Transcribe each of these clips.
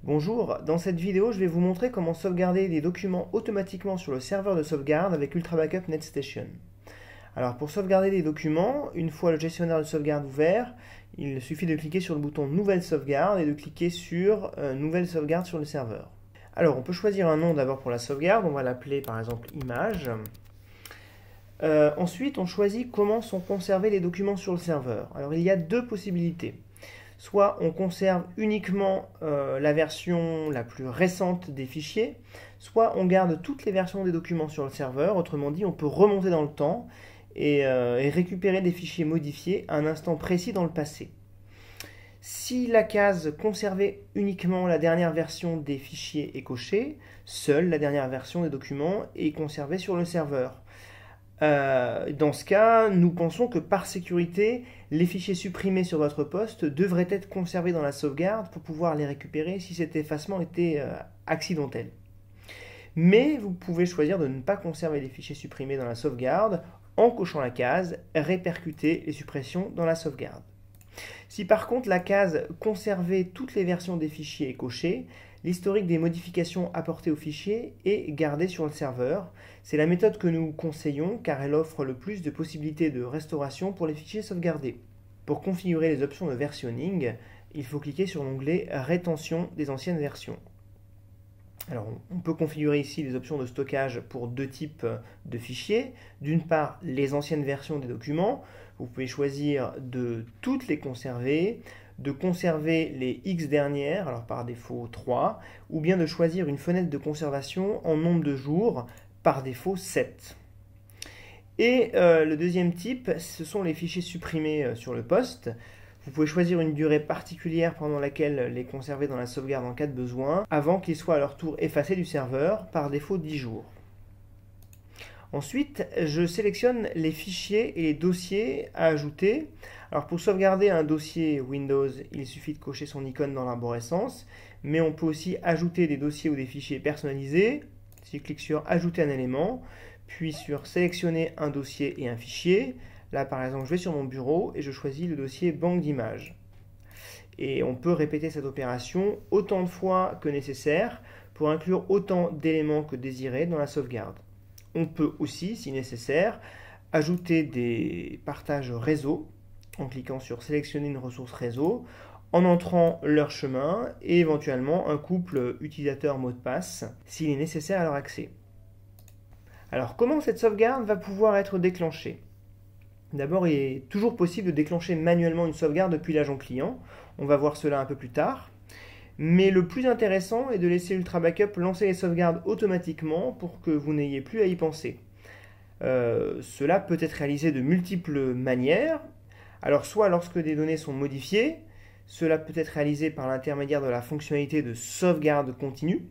Bonjour, dans cette vidéo, je vais vous montrer comment sauvegarder des documents automatiquement sur le serveur de sauvegarde avec Ultra Backup NetStation. Alors pour sauvegarder des documents, une fois le gestionnaire de sauvegarde ouvert, il suffit de cliquer sur le bouton Nouvelle sauvegarde et de cliquer sur Nouvelle sauvegarde sur le serveur. Alors on peut choisir un nom d'abord pour la sauvegarde, on va l'appeler par exemple Image. Ensuite, on choisit comment sont conservés les documents sur le serveur. Alors il y a deux possibilités. Soit on conserve uniquement la version la plus récente des fichiers, soit on garde toutes les versions des documents sur le serveur. Autrement dit, on peut remonter dans le temps et récupérer des fichiers modifiés à un instant précis dans le passé. Si la case conserver uniquement la dernière version des fichiers est cochée, seule la dernière version des documents est conservée sur le serveur. Dans ce cas, nous pensons que par sécurité, les fichiers supprimés sur votre poste devraient être conservés dans la sauvegarde pour pouvoir les récupérer si cet effacement était accidentel. Mais vous pouvez choisir de ne pas conserver les fichiers supprimés dans la sauvegarde en cochant la case « Répercuter les suppressions dans la sauvegarde ». Si par contre la case « Conserver toutes les versions des fichiers » est cochée, l'historique des modifications apportées au fichier est gardé sur le serveur. C'est la méthode que nous conseillons car elle offre le plus de possibilités de restauration pour les fichiers sauvegardés. Pour configurer les options de versionning, il faut cliquer sur l'onglet « Rétention des anciennes versions ». Alors, on peut configurer ici les options de stockage pour deux types de fichiers. D'une part, les anciennes versions des documents. Vous pouvez choisir de toutes les conserver, de conserver les X dernières, alors par défaut 3, ou bien de choisir une fenêtre de conservation en nombre de jours, par défaut 7. Et le deuxième type, ce sont les fichiers supprimés sur le poste. Vous pouvez choisir une durée particulière pendant laquelle les conserver dans la sauvegarde en cas de besoin, avant qu'ils soient à leur tour effacés du serveur, par défaut 10 jours. Ensuite, je sélectionne les fichiers et les dossiers à ajouter. Alors pour sauvegarder un dossier Windows, il suffit de cocher son icône dans l'arborescence, mais on peut aussi ajouter des dossiers ou des fichiers personnalisés. Si je clique sur Ajouter un élément, puis sur Sélectionner un dossier et un fichier, là par exemple je vais sur mon bureau et je choisis le dossier Banque d'images. Et on peut répéter cette opération autant de fois que nécessaire pour inclure autant d'éléments que désiré dans la sauvegarde. On peut aussi, si nécessaire, ajouter des partages réseau en cliquant sur Sélectionner une ressource réseau, en entrant leur chemin et éventuellement un couple utilisateur-mot de passe s'il est nécessaire à leur accès. Alors comment cette sauvegarde va pouvoir être déclenchée? D'abord, il est toujours possible de déclencher manuellement une sauvegarde depuis l'agent client. On va voir cela un peu plus tard. Mais le plus intéressant est de laisser Ultra Backup lancer les sauvegardes automatiquement pour que vous n'ayez plus à y penser. Cela peut être réalisé de multiples manières. Alors soit lorsque des données sont modifiées, cela peut être réalisé par l'intermédiaire de la fonctionnalité de sauvegarde continue.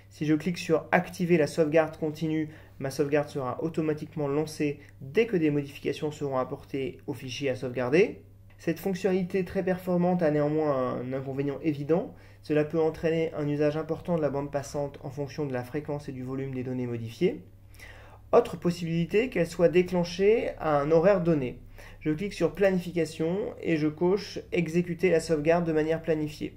Si je clique sur Activer la sauvegarde continue, ma sauvegarde sera automatiquement lancée dès que des modifications seront apportées au fichier à sauvegarder. Cette fonctionnalité très performante a néanmoins un inconvénient évident. Cela peut entraîner un usage important de la bande passante en fonction de la fréquence et du volume des données modifiées. Autre possibilité, qu'elle soit déclenchée à un horaire donné. Je clique sur Planification et je coche Exécuter la sauvegarde de manière planifiée.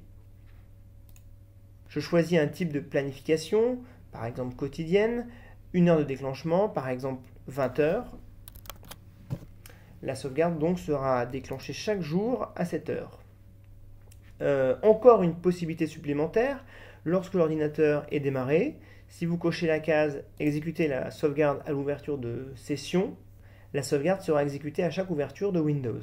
Je choisis un type de planification, par exemple quotidienne, une heure de déclenchement, par exemple 20 heures. La sauvegarde donc sera déclenchée chaque jour à cette heure. Encore une possibilité supplémentaire, lorsque l'ordinateur est démarré, si vous cochez la case « Exécuter la sauvegarde à l'ouverture de session », la sauvegarde sera exécutée à chaque ouverture de Windows.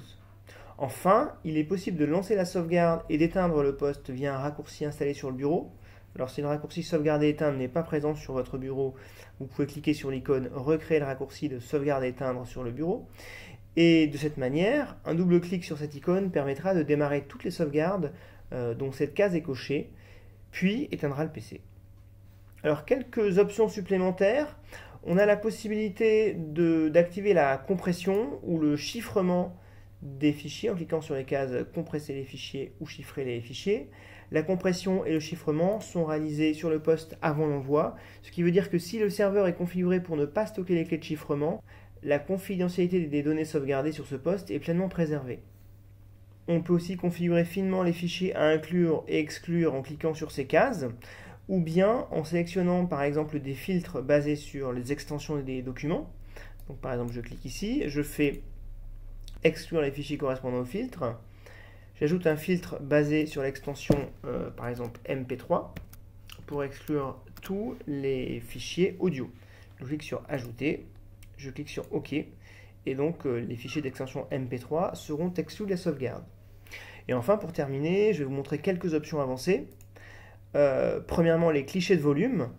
Enfin, il est possible de lancer la sauvegarde et d'éteindre le poste via un raccourci installé sur le bureau. Alors si le raccourci sauvegarde et éteindre n'est pas présent sur votre bureau, vous pouvez cliquer sur l'icône « Recréer le raccourci de sauvegarde et éteindre » sur le bureau. Et de cette manière, un double clic sur cette icône permettra de démarrer toutes les sauvegardes dont cette case est cochée, puis éteindra le PC. Alors quelques options supplémentaires. On a la possibilité d'activer la compression ou le chiffrement des fichiers en cliquant sur les cases compresser les fichiers ou chiffrer les fichiers. La compression et le chiffrement sont réalisés sur le poste avant l'envoi, ce qui veut dire que si le serveur est configuré pour ne pas stocker les clés de chiffrement, la confidentialité des données sauvegardées sur ce poste est pleinement préservée. On peut aussi configurer finement les fichiers à inclure et exclure en cliquant sur ces cases, ou bien en sélectionnant par exemple des filtres basés sur les extensions des documents. Donc par exemple, je clique ici, je fais exclure les fichiers correspondant au filtre. J'ajoute un filtre basé sur l'extension par exemple MP3 pour exclure tous les fichiers audio. Je clique sur ajouter, je clique sur OK, et donc les fichiers d'extension MP3 seront exclus de la sauvegarde. Et enfin, pour terminer, je vais vous montrer quelques options avancées. Premièrement, les clichés de volume.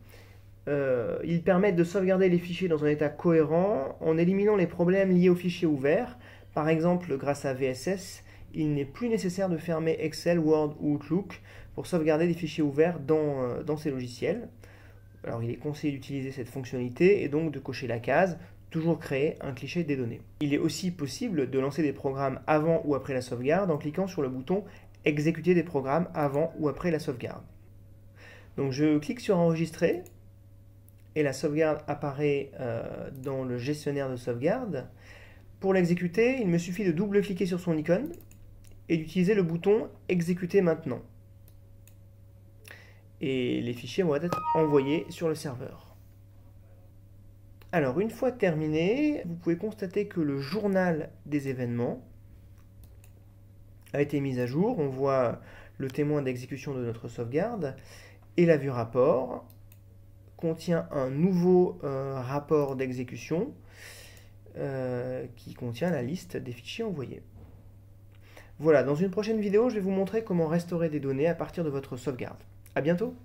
Ils permettent de sauvegarder les fichiers dans un état cohérent en éliminant les problèmes liés aux fichiers ouverts. Par exemple, grâce à VSS, il n'est plus nécessaire de fermer Excel, Word ou Outlook pour sauvegarder des fichiers ouverts dans ces logiciels. Alors, il est conseillé d'utiliser cette fonctionnalité et donc de cocher la case « Toujours créer un cliché des données ». Il est aussi possible de lancer des programmes avant ou après la sauvegarde en cliquant sur le bouton « Exécuter des programmes avant ou après la sauvegarde ». Donc, je clique sur « Enregistrer » et la sauvegarde apparaît dans le gestionnaire de sauvegarde. Pour l'exécuter, il me suffit de double-cliquer sur son icône et d'utiliser le bouton « Exécuter maintenant ». Et les fichiers vont être envoyés sur le serveur. Alors, une fois terminé, vous pouvez constater que le journal des événements a été mis à jour. On voit le témoin d'exécution de notre sauvegarde et la vue rapport contient un nouveau rapport d'exécution qui contient la liste des fichiers envoyés. Voilà, dans une prochaine vidéo, je vais vous montrer comment restaurer des données à partir de votre sauvegarde. À bientôt!